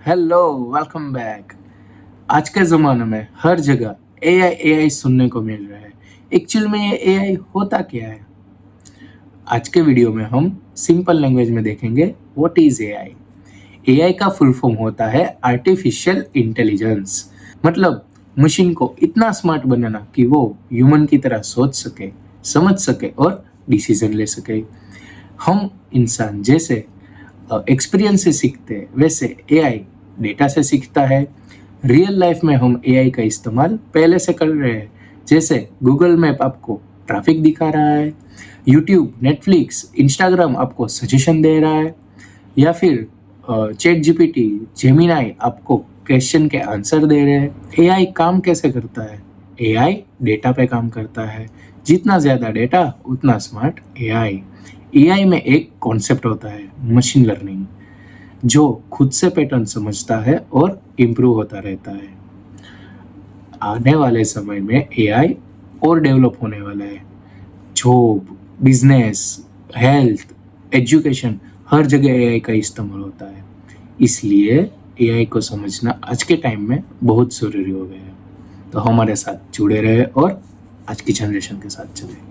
Hello, welcome back. आज के ज़माने में हर जगह एआई सुनने को मिल रहा है। एक्चुअल में ये एआई होता क्या है? आज के वीडियो में हम सिंपल लैंग्वेज में देखेंगे व्हाट इज एआई। एआई का फुल फॉर्म होता है आर्टिफिशियल इंटेलिजेंस। मतलब मशीन को इतना स्मार्ट बनाना कि वो ह्यूमन की तरह सोच सके, समझ सके और डिसीजन ले सके। हम इंसान जैसे एक्सपीरियंस से सीखते हैं, वैसे एआई डेटा से सीखता है। रियल लाइफ में हम एआई का इस्तेमाल पहले से कर रहे हैं, जैसे गूगल मैप आपको ट्रैफिक दिखा रहा है, यूट्यूब, नेटफ्लिक्स, इंस्टाग्राम आपको सजेशन दे रहा है, या फिर चैट जीपीटी, जेमिनाई आपको क्वेश्चन के आंसर दे रहे हैं। एआई काम कैसे करता है? एआई डेटा पे काम करता है। जितना ज़्यादा डेटा उतना स्मार्ट एआई। एआई में एक कॉन्सेप्ट होता है मशीन लर्निंग, जो खुद से पैटर्न समझता है और इम्प्रूव होता रहता है। आने वाले समय में एआई और डेवलप होने वाला है। जॉब, बिजनेस, हेल्थ, एजुकेशन, हर जगह एआई का इस्तेमाल होता है। इसलिए एआई को समझना आज के टाइम में बहुत ज़रूरी हो गया है। तो हमारे साथ जुड़े रहे और आज की जनरेशन के साथ चले।